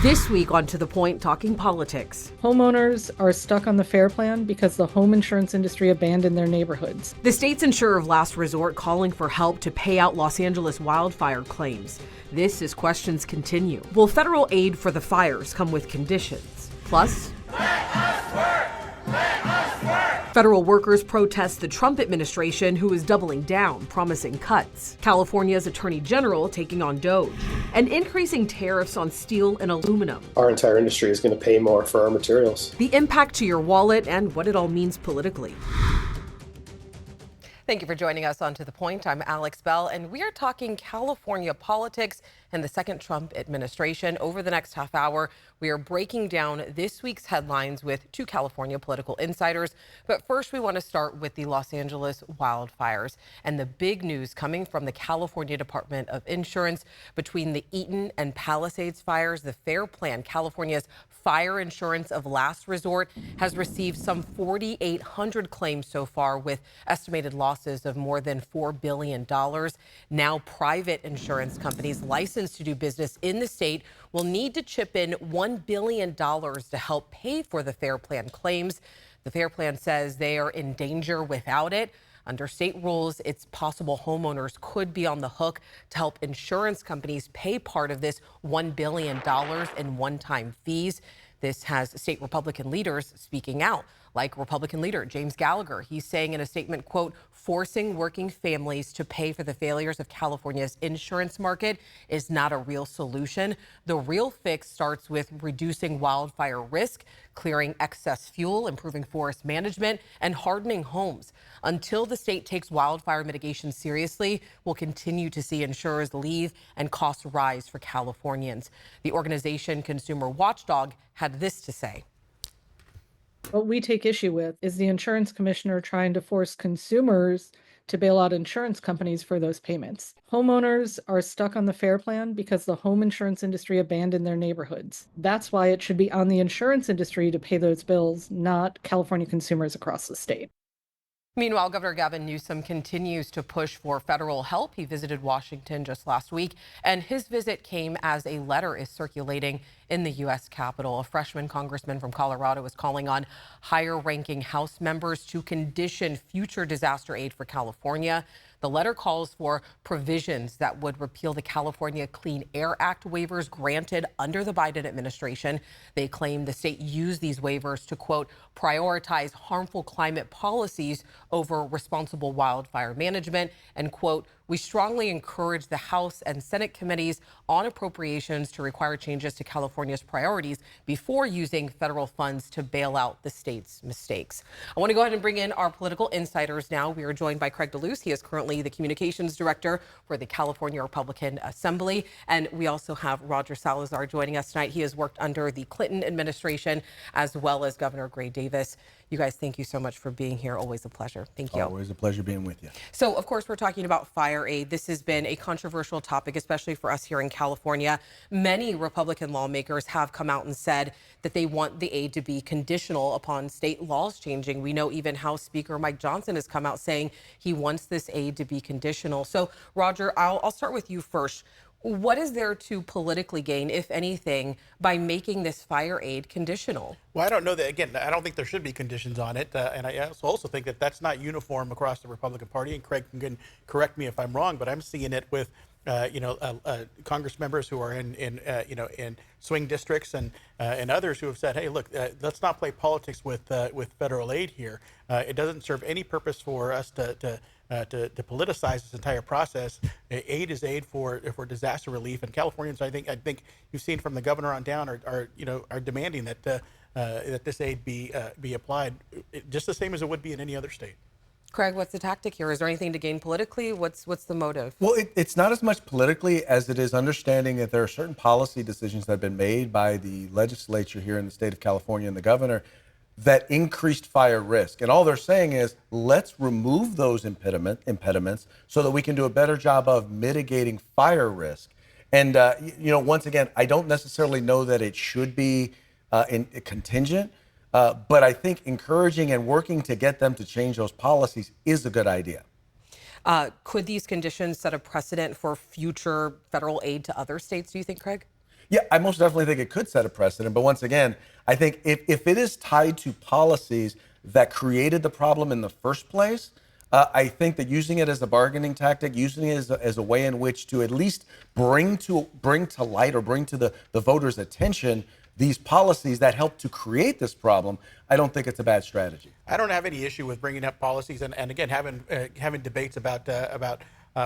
This week on To The Point, talking politics. Homeowners are stuck on the FAIR plan because the home insurance industry abandoned their neighborhoods. The state's insurer of last resort calling for help to pay out Los Angeles wildfire claims. This as questions continue. Will federal aid for the fires come with conditions? Plus, federal workers protest the Trump administration, who is doubling down, promising cuts. California's Attorney General taking on DOJ, and increasing tariffs on steel and aluminum. Our entire industry is going to pay more for our materials. The impact to your wallet and what it all means politically. Thank you for joining us on To The Point. I'm Alex Bell, and we are talking California politics and the second Trump administration. Over the next half hour, we are breaking down this week's headlines with two California political insiders. But first, we want to start with the Los Angeles wildfires and the big news coming from the California Department of Insurance. Between the Eaton and Palisades fires, the FAIR Plan, California's fire insurance of last resort, has received some 4,800 claims so far, with estimated losses of more than $4 billion. Now, private insurance companies licensed to do business in the state will need to chip in $1 billion to help pay for the FAIR Plan claims. The FAIR Plan says they are in danger without it. Under state rules, it's possible homeowners could be on the hook to help insurance companies pay part of this $1 billion in one-time fees. This has state Republican leaders speaking out, like Republican leader James Gallagher. He's saying in a statement, quote, forcing working families to pay for the failures of California's insurance market is not a real solution. The real fix starts with reducing wildfire risk, clearing excess fuel, improving forest management, and hardening homes. Until the state takes wildfire mitigation seriously, we'll continue to see insurers leave and costs rise for Californians. The organization Consumer Watchdog had this to say. What we take issue with is the insurance commissioner trying to force consumers to bail out insurance companies for those payments. Homeowners are stuck on the FAIR plan because the home insurance industry abandoned their neighborhoods. That's why it should be on the insurance industry to pay those bills, not California consumers across the state. Meanwhile, Governor Gavin Newsom continues to push for federal help. He visited Washington just last week, and his visit came as a letter is circulating in the U.S. Capitol. A freshman congressman from Colorado is calling on higher-ranking House members to condition future disaster aid for California. The letter calls for provisions that would repeal the California Clean Air Act waivers granted under the Biden administration. They claim the state used these waivers to, quote, prioritize harmful climate policies over responsible wildfire management, and, quote, we strongly encourage the House and Senate committees on appropriations to require changes to California's priorities before using federal funds to bail out the state's mistakes. I want to go ahead and bring in our political insiders now. We are joined by Craig DeLuce. He is currently the communications director for the California Republican Assembly. And we also have Roger Salazar joining us tonight. He has worked under the Clinton administration as well as Governor Gray Davis. You guys, thank you so much for being here. Always a pleasure. Thank you. Always a pleasure being with you. So, of course, we're talking about fire aid. This has been a controversial topic, especially for us here in California. Many Republican lawmakers have come out and said that they want the aid to be conditional upon state laws changing. We know even House Speaker Mike Johnson has come out saying he wants this aid to be conditional. So, Roger, I'll start with you first. What is there to politically gain, if anything, by making this fire aid conditional? Well, I don't know that. Again, I don't think there should be conditions on it. And I also think that that's not uniform across the Republican Party. And Craig can correct me if I'm wrong, but I'm seeing it with, Congress members who are in swing districts and others who have said, hey, look, let's not play politics with federal aid here. It doesn't serve any purpose for us to politicize this entire process. Aid is aid for disaster relief, and Californians, I think you've seen from the governor on down, are demanding that that this aid be applied just the same as it would be in any other state. Craig, what's the tactic here? Is there anything to gain politically? What's the motive? Well, it's not as much politically as it is understanding that there are certain policy decisions that have been made by the legislature here in the state of California and the governor that increased fire risk. And all they're saying is, let's remove those impediments so that we can do a better job of mitigating fire risk. And, once again, I don't necessarily know that it should be contingent, but I think encouraging and working to get them to change those policies is a good idea. Could these conditions set a precedent for future federal aid to other states, do you think, Craig? Yeah, I most definitely think it could set a precedent. But once again, I think if it is tied to policies that created the problem in the first place, I think that using it as a bargaining tactic, using it as a way in which to at least bring to light or bring to the voters' attention these policies that help to create this problem, I don't think it's a bad strategy. I don't have any issue with bringing up policies and again having debates about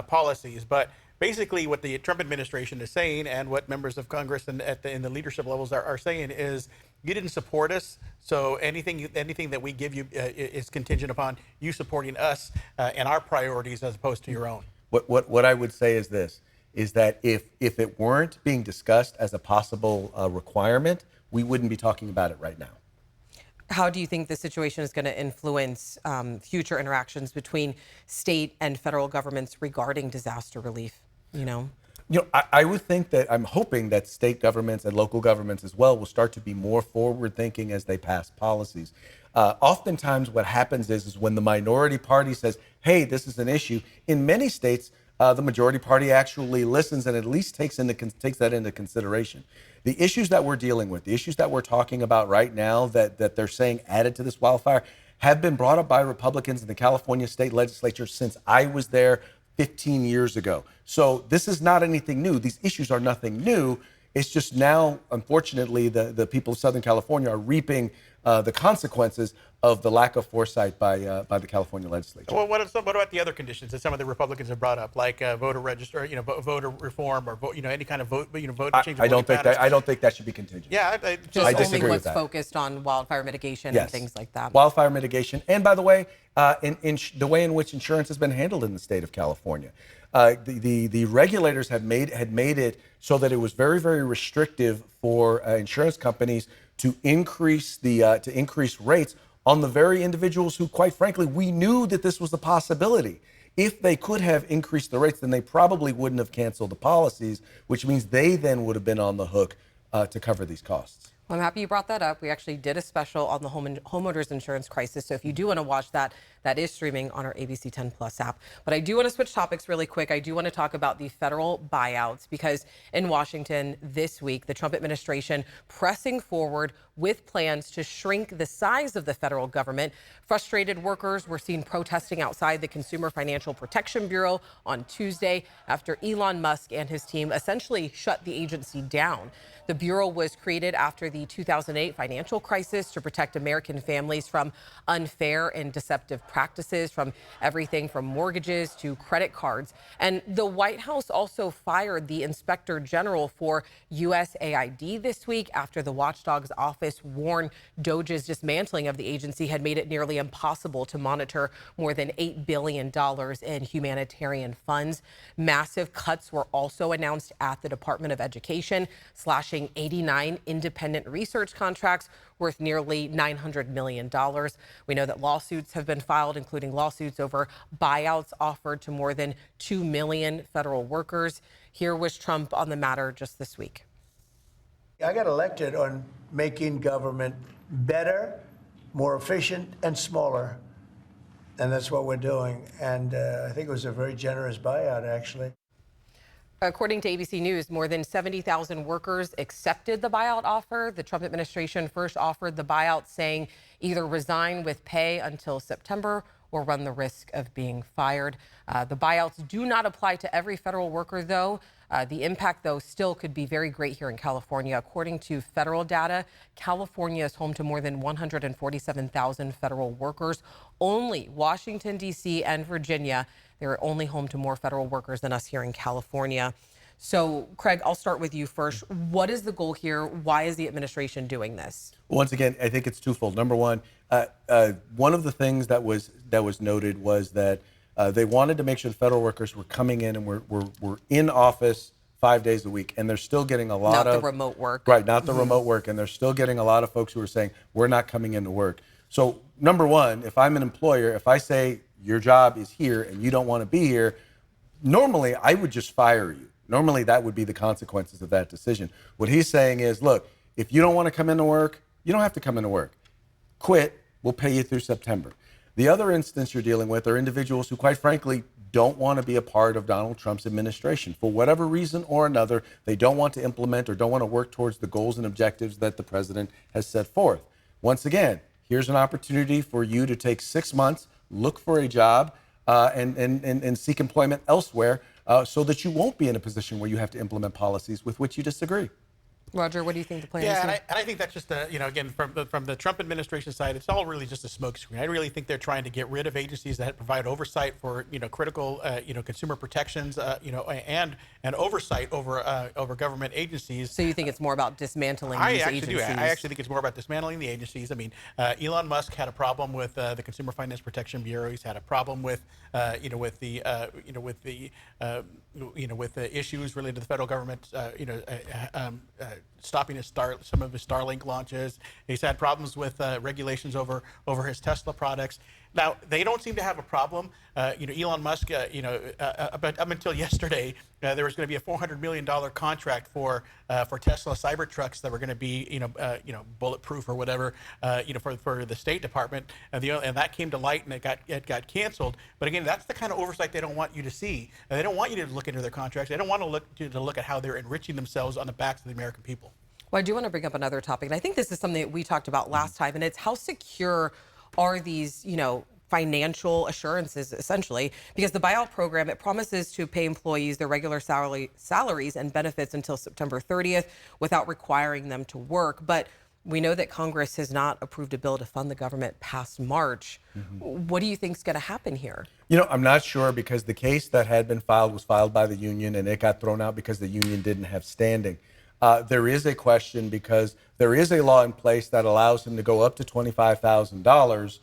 policies, but basically what the Trump administration is saying and what members of Congress and in the leadership levels are saying is, you didn't support us, so anything that we give you is contingent upon you supporting us and our priorities as opposed to your own. What I would say is this, is that if it weren't being discussed as a possible requirement, we wouldn't be talking about it right now. How do you think the situation is going to influence future interactions between state and federal governments regarding disaster relief? I would think that I'm hoping that state governments and local governments as well will start to be more forward thinking as they pass policies. Oftentimes what happens is when the minority party says, hey, this is an issue, in many states, the majority party actually listens and at least takes that into consideration. The issues that we're dealing with, the issues that we're talking about right now that they're saying added to this wildfire have been brought up by Republicans in the California state legislature since I was there 15 years ago. So this is not anything new. These issues are nothing new. It's just now, unfortunately, the people of Southern California are reaping the consequences of the lack of foresight by the California legislature. Well, what about the other conditions that some of the Republicans have brought up, like voter register, voter reform, or any kind of vote change? I don't think that should be contingent. Yeah, just disagree only with what's that. focused on wildfire mitigation and things like that. Wildfire mitigation, and by the way, in the way in which insurance has been handled in the state of California. The regulators had made it so that it was very, very restrictive for insurance companies to increase rates on the very individuals who, quite frankly, we knew that this was a possibility. If they could have increased the rates, then they probably wouldn't have canceled the policies, which means they then would have been on the hook to cover these costs. Well, I'm happy you brought that up. We actually did a special on the homeowners insurance crisis. So if you do want to watch that, that is streaming on our ABC 10 Plus app. But I do want to switch topics really quick. I do want to talk about the federal buyouts, because in Washington this week, the Trump administration pressing forward with plans to shrink the size of the federal government. Frustrated workers were seen protesting outside the Consumer Financial Protection Bureau on Tuesday after Elon Musk and his team essentially shut the agency down. The Bureau was created after the 2008 financial crisis to protect American families from unfair and deceptive practices, from everything from mortgages to credit cards. And the White House also fired the Inspector General for USAID this week after the watchdog's office warned DOJ's dismantling of the agency had made it nearly impossible to monitor more than $8 billion in humanitarian funds. Massive cuts were also announced at the Department of Education, slashing 89 independent research contracts worth nearly $900 million. We know that lawsuits have been filed, including lawsuits over buyouts offered to more than 2 million federal workers. Here was Trump on the matter just this week. I got elected on making government better, more efficient, and smaller. And that's what we're doing. And I think it was a very generous buyout, actually. According to ABC News, more than 70,000 workers accepted the buyout offer. The Trump administration first offered the buyout, saying either resign with pay until September or run the risk of being fired. The buyouts do not apply to every federal worker, though. The impact, though, still could be very great here in California. According to federal data, California is home to more than 147,000 federal workers. Only Washington, D.C. and Virginia, they're only home to more federal workers than us here in California. So, Craig, I'll start with you first. What is the goal here? Why is the administration doing this? Once again, I think it's twofold. Number one, one of the things that was noted was that they wanted to make sure the federal workers were coming in and were in office 5 days a week, and they're still getting a lot of... Not the remote work. Right, not the remote work, and they're still getting a lot of folks who are saying, we're not coming into work. So, number one, if I'm an employer, if I say your job is here and you don't want to be here, normally I would just fire you. Normally that would be the consequences of that decision. What he's saying is, look, if you don't want to come into work, you don't have to come into work. Quit, we'll pay you through September. The other instance you're dealing with are individuals who, quite frankly, don't want to be a part of Donald Trump's administration. For whatever reason or another, they don't want to implement or don't want to work towards the goals and objectives that the president has set forth. Once again, here's an opportunity for you to take 6 months, look for a job, and seek employment elsewhere so that you won't be in a position where you have to implement policies with which you disagree. Roger, what do you think the plan is? Yeah, here? and I think that's just, again, from the Trump administration side, it's all really just a smokescreen. I really think they're trying to get rid of agencies that provide oversight for, critical, consumer protections, and oversight over government agencies. So you think it's more about dismantling these agencies? I actually think it's more about dismantling the agencies. I mean, Elon Musk had a problem with the Consumer Finance Protection Bureau. He's had a problem with, with the issues related to the federal government, stopping some of his Starlink launches. He's had problems with regulations over his Tesla products. Now, they don't seem to have a problem. Elon Musk, but up until yesterday, there was going to be a $400 million contract for Tesla Cybertrucks that were going to be, bulletproof or whatever, for the State Department, and that came to light and it got canceled. But again, that's the kind of oversight they don't want you to see. They don't want you to look into their contracts. They don't want to look at how they're enriching themselves on the backs of the American people. Well, I do want to bring up another topic, and I think this is something that we talked about last time, and it's how secure are these, financial assurances, essentially, because the buyout program, it promises to pay employees their regular salaries and benefits until September 30th without requiring them to work. But we know that Congress has not approved a bill to fund the government past March. What do you think is going to happen here? I'm not sure, because the case that had been filed was filed by the union and it got thrown out because the union didn't have standing. There is a question because there is a law in place that allows him to go up to $25,000.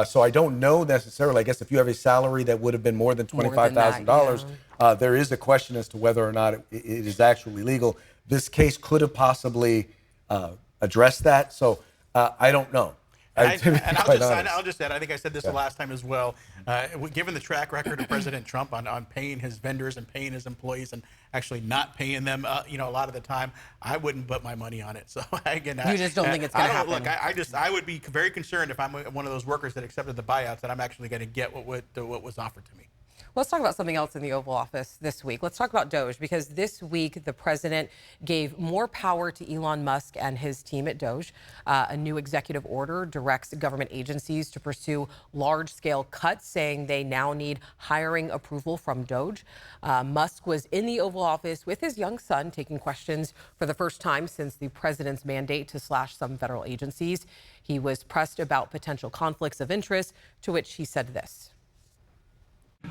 So I don't know necessarily. I guess if you have a salary that would have been more than $25,000, there is a question as to whether or not it is actually legal. This case could have possibly addressed that. So I don't know. I'll just add, I think I said this the last time as well. Given the track record of President Trump on paying his vendors and paying his employees and actually not paying them, a lot of the time, I wouldn't put my money on it. So again, you just don't think it's going to happen. Look, I would be very concerned if I'm one of those workers that accepted the buyouts that I'm actually going to get what was offered to me. Let's talk about something else in the Oval Office this week. Let's talk about Doge, because this week the president gave more power to Elon Musk and his team at Doge. A new executive order directs government agencies to pursue large-scale cuts, saying they now need hiring approval from Doge. Musk was in the Oval Office with his young son, taking questions for the first time since the president's mandate to slash some federal agencies. He was pressed about potential conflicts of interest, to which he said this.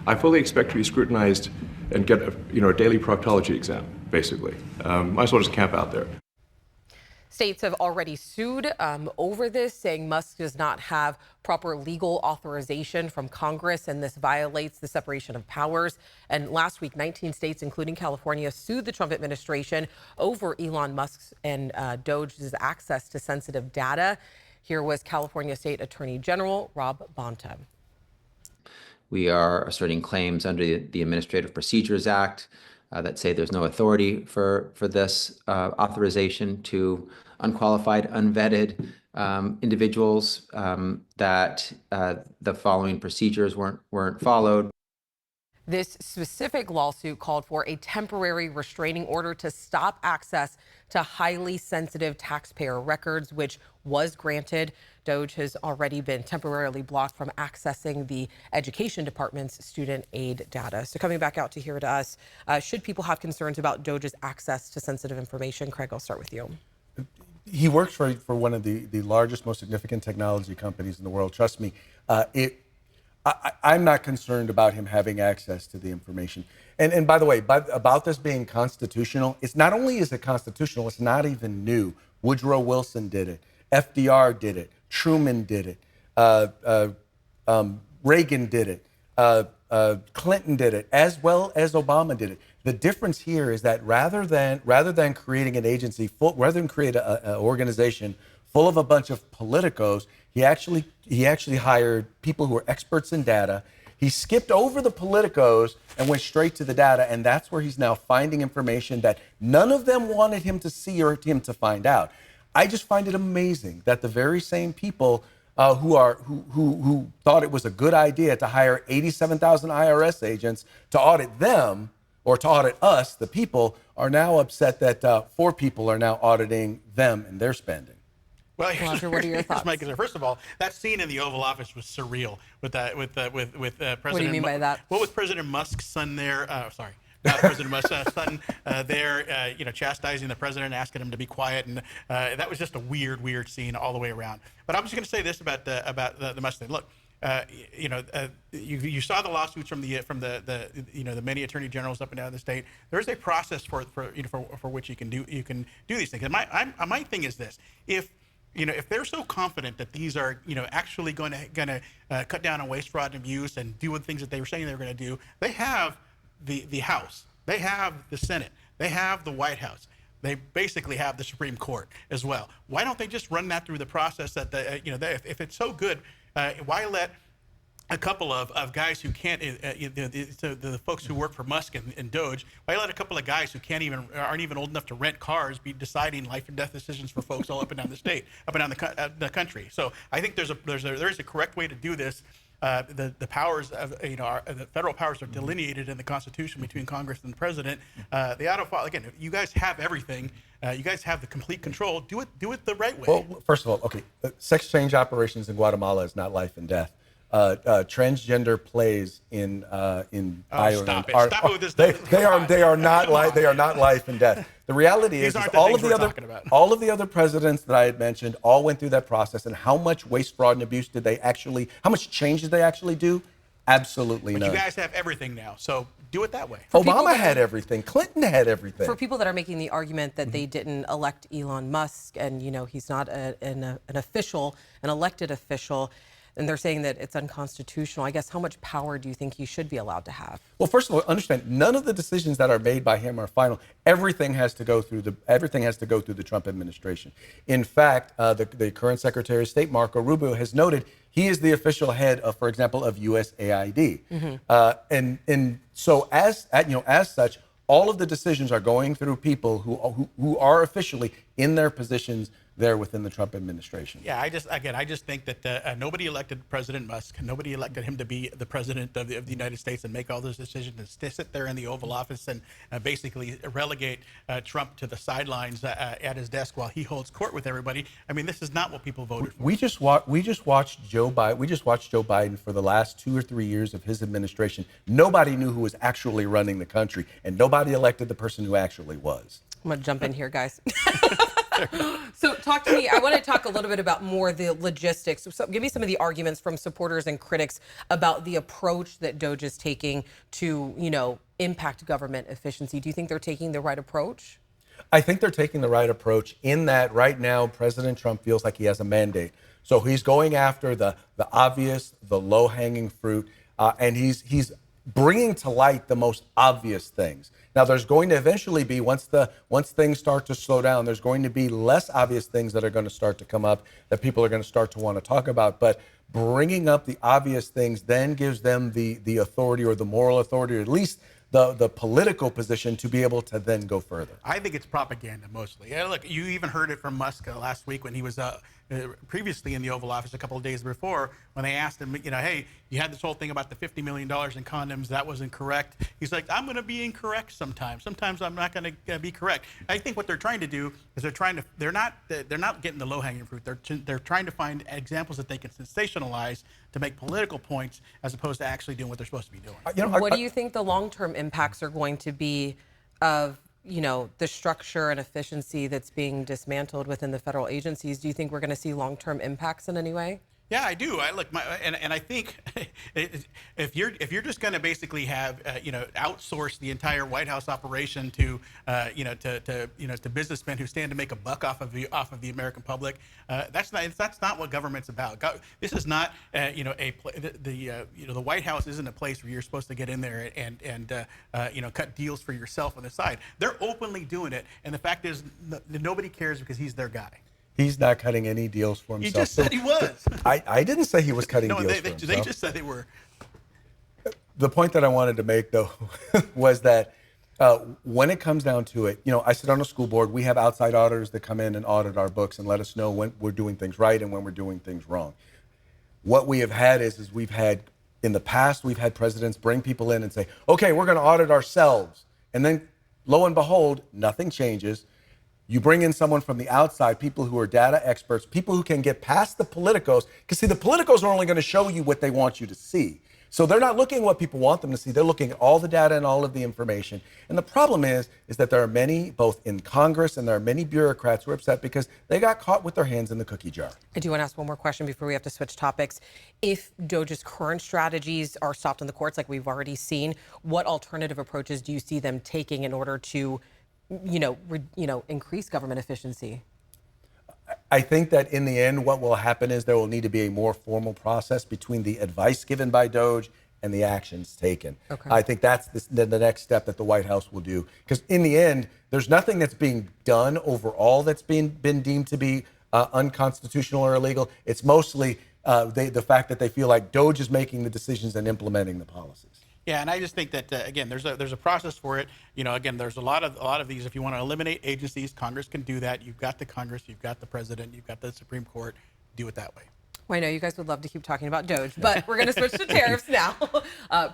I fully expect to be scrutinized and get a daily proctology exam, basically. Might as well just camp out there. States have already sued over this, saying Musk does not have proper legal authorization from Congress, and this violates the separation of powers. And last week, 19 states, including California, sued the Trump administration over Elon Musk's and Doge's access to sensitive data. Here was California State Attorney General Rob Bonta. We are asserting claims under the Administrative Procedures Act that say there's no authority for this authorization to unqualified, unvetted individuals, that the following procedures weren't followed. This specific lawsuit called for a temporary restraining order to stop access to highly sensitive taxpayer records, which was granted. Doge has already been temporarily blocked from accessing the Education Department's student aid data. So coming back out to here to us, should people have concerns about Doge's access to sensitive information? Craig, I'll start with you. He works for one of the largest, most significant technology companies in the world. Trust me, I'm not concerned about him having access to the information. And by the way, about this being constitutional, it's not only is it constitutional, it's not even new. Woodrow Wilson did it. FDR did it. Truman did it. Reagan did it. Clinton did it, as well as Obama did it. The difference here is that rather than creating an agency, rather than create an organization full of a bunch of politicos, he actually hired people who are experts in data. He skipped over the politicos and went straight to the data, and that's where he's now finding information that none of them wanted him to see or him to find out. I just find it amazing that the very same people who thought it was a good idea to hire 87,000 IRS agents to audit them or to audit us, the people, are now upset that 4 people are now auditing them and their spending. Well, Roger, what are your thoughts? First of all, that scene in the Oval Office was surreal with President. What do you mean by that? What was President Musk's son there? Sorry. Not President Musk's son there, chastising the president, asking him to be quiet, and that was just a weird scene all the way around. But I'm just going to say this about the Musk thing. Look, you saw the lawsuits from the many attorney generals up and down the state. There is a process for which you can do these things. And my thing is this: if they're so confident that these are actually going to cut down on waste, fraud, and abuse and do the things that they were saying they were going to do, they have the House, they have the Senate, they have the White House. They basically have the Supreme Court as well. Why don't they just run that through the process that if it's so good, why let a couple of guys who can't, the folks who work for Musk and Doge, why let a couple of guys who aren't even old enough to rent cars be deciding life and death decisions for folks all up and down the state, up and down the country? So I think there is a correct way to do this. The powers of the federal powers are delineated in the Constitution between Congress and the president. They ought to follow. Again, you guys have everything. You guys have the complete control. Do it the right way. Well, first of all, okay, sex change operations in Guatemala is not life and death. Transgender plays in Ireland. Stop it! Stop it with this. They are not life and death. The reality is all of the other presidents that I had mentioned all went through that process. And how much waste, fraud, and abuse how much change did they actually do? Absolutely none. But you guys have everything now, so do it that way. Obama had everything. Clinton had everything. For people that are making the argument that they didn't elect Elon Musk and he's not an elected official, and they're saying that it's unconstitutional, I guess how much power do you think he should be allowed to have? Well, first of all, understand none of the decisions that are made by him are final. Everything has to go through the Trump administration. In fact, the current Secretary of State, Marco Rubio, has noted he is the official head of, for example, of USAID. Mm-hmm. And so as such, all of the decisions are going through people who are officially in their positions there within the Trump administration. Yeah, I just think that nobody elected President Musk. Nobody elected him to be the president of the United States and make all those decisions and sit there in the Oval Office and basically relegate Trump to the sidelines at his desk while he holds court with everybody. I mean, this is not what people voted for. We just watched Joe Biden for the last 2 or 3 years of his administration. Nobody knew who was actually running the country, and nobody elected the person who actually was. I'm gonna jump in here, guys. So talk to me. I want to talk a little bit about more the logistics. So give me some of the arguments from supporters and critics about the approach that Doge is taking to, impact government efficiency. Do you think they're taking the right approach? I think they're taking the right approach in that right now President Trump feels like he has a mandate. So he's going after the obvious, the low-hanging fruit, and he's bringing to light the most obvious things. Now, there's going to eventually be, once things start to slow down, there's going to be less obvious things that are going to start to come up that people are going to start to want to talk about. But bringing up the obvious things then gives them the authority or the moral authority, or at least the political position to be able to then go further. I think it's propaganda mostly. Yeah, look, you even heard it from Musk last week when he was previously in the Oval Office a couple of days before, when they asked him, hey, you had this whole thing about the $50 million in condoms, that wasn't correct. He's like, I'm going to be incorrect sometimes. Sometimes I'm not going to be correct. I think what they're trying to do is they're not getting the low-hanging fruit. They're trying to find examples that they can sensationalize to make political points as opposed to actually doing what they're supposed to be doing. What do you think the long-term impacts are going to be of the structure and efficiency that's being dismantled within the federal agencies? Do you think we're going to see long-term impacts in any way? Yeah, I do. I think if you're just going to basically have outsource the entire White House operation to businessmen who stand to make a buck off of the American public, that's not what government's about. This is not the White House isn't a place where you're supposed to get in there and cut deals for yourself on the side. They're openly doing it, and the fact is nobody cares because he's their guy. He's not cutting any deals for himself. You just said he was. I didn't say he was cutting deals for himself. They just said they were. The point that I wanted to make, though, was that when it comes down to it, I sit on a school board. We have outside auditors that come in and audit our books and let us know when we're doing things right and when we're doing things wrong. What we have had is in the past, we've had presidents bring people in and say, okay, we're going to audit ourselves. And then lo and behold, nothing changes. You bring in someone from the outside, people who are data experts, people who can get past the politicos. Because see, the politicos are only going to show you what they want you to see. So they're not looking at what people want them to see. They're looking at all the data and all of the information. And the problem is that there are many, both in Congress and there are many bureaucrats who are upset because they got caught with their hands in the cookie jar. I do want to ask one more question before we have to switch topics. If Doge's current strategies are stopped in the courts, like we've already seen, what alternative approaches do you see them taking in order to, increase government efficiency? I think that in the end, what will happen is there will need to be a more formal process between the advice given by Doge and the actions taken. Okay. I think that's the next step that the White House will do. Because in the end, there's nothing that's being done overall that's been deemed to be unconstitutional or illegal. It's mostly the fact that they feel like Doge is making the decisions and implementing the policies. Yeah, and I just think that again, there's a process for it. Again, there's a lot of these. If you want to eliminate agencies, Congress can do that. You've got the Congress, you've got the president, you've got the Supreme Court. Do it that way. Well, I know you guys would love to keep talking about Doge, but we're going to switch to tariffs now.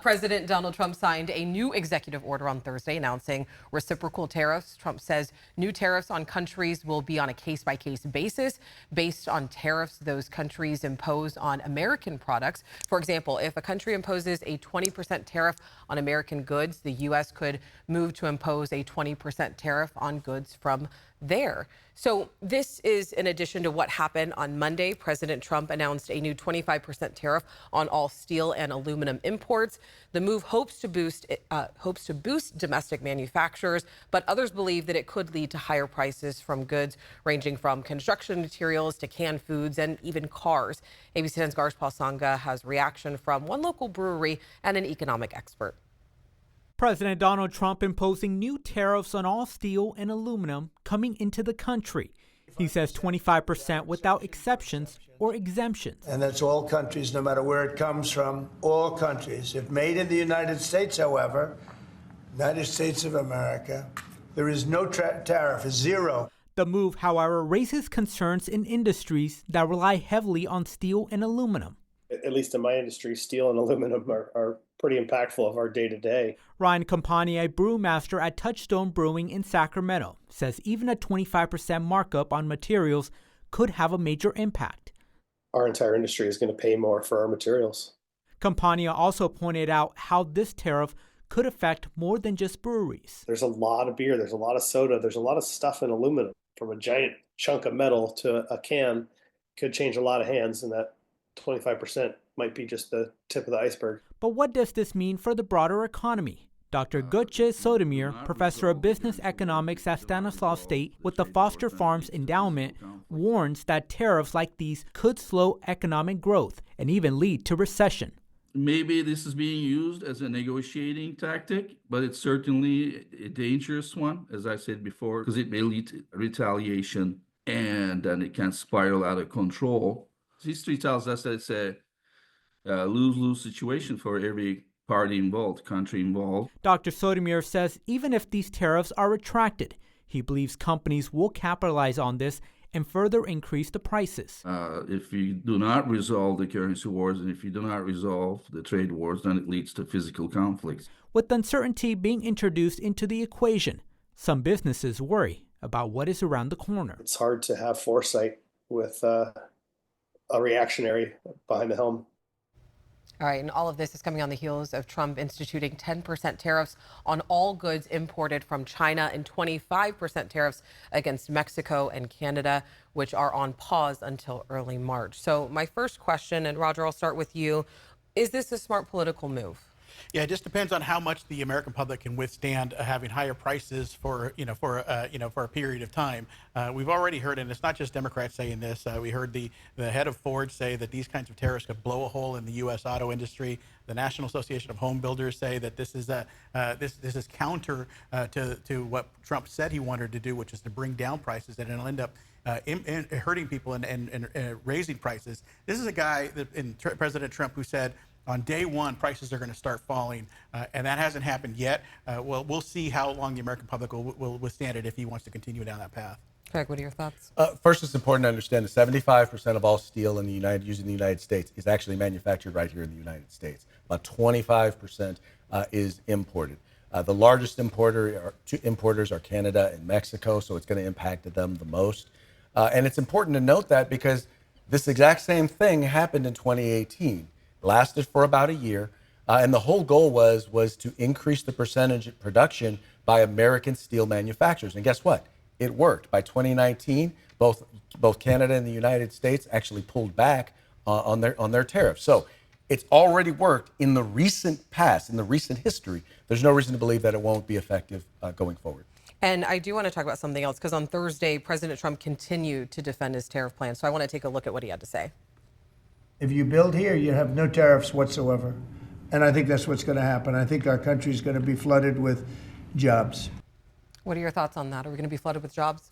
President Donald Trump signed a new executive order on Thursday announcing reciprocal tariffs. Trump says new tariffs on countries will be on a case-by-case basis based on tariffs those countries impose on American products. For example, if a country imposes a 20% tariff on American goods, the U.S. could move to impose a 20% tariff on goods from there. So this is in addition to what happened on Monday. President Trump announced a new 25% tariff on all steel and aluminum imports. The move hopes to boost domestic manufacturers, but others believe that it could lead to higher prices from goods ranging from construction materials to canned foods and even cars. ABC 10's Garsh Palsanga has reaction from one local brewery and an economic expert. President Donald Trump imposing new tariffs on all steel and aluminum coming into the country. He says 25% without exceptions or exemptions. And that's all countries, no matter where it comes from, all countries. If made in the United States, however, United States of America, there is no tariff, zero. The move, however, raises concerns in industries that rely heavily on steel and aluminum. At least in my industry, steel and aluminum are pretty impactful of our day-to-day. Ryan Campani, a brewmaster at Touchstone Brewing in Sacramento, says even a 25% markup on materials could have a major impact. Our entire industry is going to pay more for our materials. Campania also pointed out how this tariff could affect more than just breweries. There's a lot of beer, there's a lot of soda, there's a lot of stuff in aluminum. From a giant chunk of metal to a can could change a lot of hands, and that 25% might be just the tip of the iceberg. But what does this mean for the broader economy? Dr. Gutche Sotomir, professor of business economics at Stanislaus State with the Foster Farms Endowment, warns that tariffs like these could slow economic growth and even lead to recession. Maybe this is being used as a negotiating tactic, but it's certainly a dangerous one, as I said before, because it may lead to retaliation and then it can spiral out of control. History tells us that it's a lose-lose situation for every party involved, country involved. Dr. Sotomir says even if these tariffs are retracted, he believes companies will capitalize on this and further increase the prices. If you do not resolve the currency wars and if you do not resolve the trade wars, then it leads to physical conflicts. With uncertainty being introduced into the equation, some businesses worry about what is around the corner. It's hard to have foresight with a reactionary behind the helm. All right, and all of this is coming on the heels of Trump instituting 10% tariffs on all goods imported from China and 25% tariffs against Mexico and Canada, which are on pause until early March. So my first question, and Roger, I'll start with you. Is this a smart political move? Yeah, it just depends on how much the American public can withstand having higher prices for a period of time. We've already heard, and it's not just Democrats saying this. We heard the head of Ford say that these kinds of tariffs could blow a hole in the U.S. auto industry. The National Association of Home Builders say that this is this is counter to what Trump said he wanted to do, which is to bring down prices, and it'll end up hurting people and raising prices. This is a guy President Trump who said, on day one, prices are going to start falling, and that hasn't happened yet. We'll see how long the American public will withstand it if he wants to continue down that path. Craig, what are your thoughts? First, it's important to understand that 75% of all steel used in the United States is actually manufactured right here in the United States. About 25% is imported. The largest importers are Canada and Mexico, so it's going to impact them the most. And it's important to note that because this exact same thing happened in 2018. It lasted for about a year, and the whole goal was to increase the percentage of production by American steel manufacturers. And guess what? It worked. By 2019, both Canada and the United States actually pulled back on their tariffs. So it's already worked in the recent past, in the recent history. There's no reason to believe that it won't be effective going forward. And I do want to talk about something else, because on Thursday, President Trump continued to defend his tariff plan. So I want to take a look at what he had to say. If you build here, you have no tariffs whatsoever. And I think that's what's going to happen. I think our country is going to be flooded with jobs. What are your thoughts on that? Are we going to be flooded with jobs?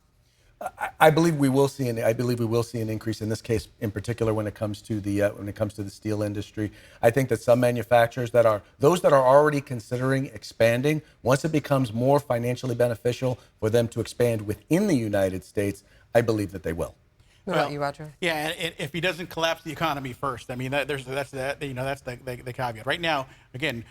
I believe we will see an increase in this case, in particular when it comes to the steel industry. I think that some manufacturers that are already considering expanding, once it becomes more financially beneficial for them to expand within the United States, I believe that they will. What about you, Roger? Yeah, and if he doesn't collapse the economy first, I mean, that's the caveat. Right now, again,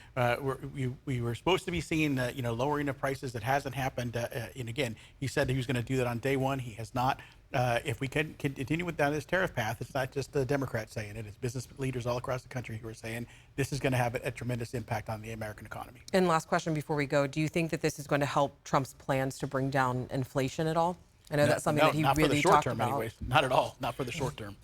we were supposed to be seeing lowering of prices. That hasn't happened. And again, he said he was going to do that on day one. He has not. If we can continue down this tariff path, it's not just the Democrats saying it; it's business leaders all across the country who are saying this is going to have a tremendous impact on the American economy. And last question before we go: do you think that this is going to help Trump's plans to bring down inflation at all? I know that's something that he really talked about. Anyways. Not at all. Not for the short term.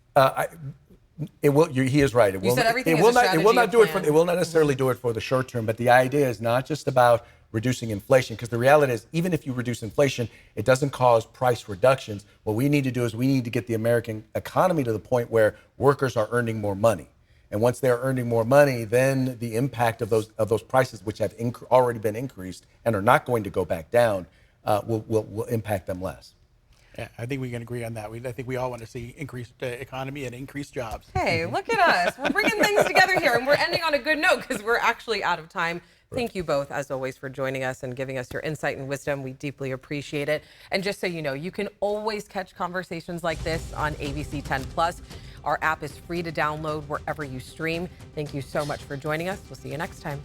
It will. He is right. It will. Said everything it will is a not. It will strategy not and do it plan. for. It will not necessarily do it for the short term. But the idea is not just about reducing inflation, because the reality is, even if you reduce inflation, it doesn't cause price reductions. What we need to do is we need to get the American economy to the point where workers are earning more money. And once they are earning more money, then the impact of those prices, which have already been increased and are not going to go back down, will impact them less. Yeah, I think we can agree on that. I think we all want to see increased economy and increased jobs. Hey, look at us. We're bringing things together here, and we're ending on a good note because we're actually out of time. Thank you both, as always, for joining us and giving us your insight and wisdom. We deeply appreciate it. And just so you know, you can always catch conversations like this on ABC 10+. Our app is free to download wherever you stream. Thank you so much for joining us. We'll see you next time.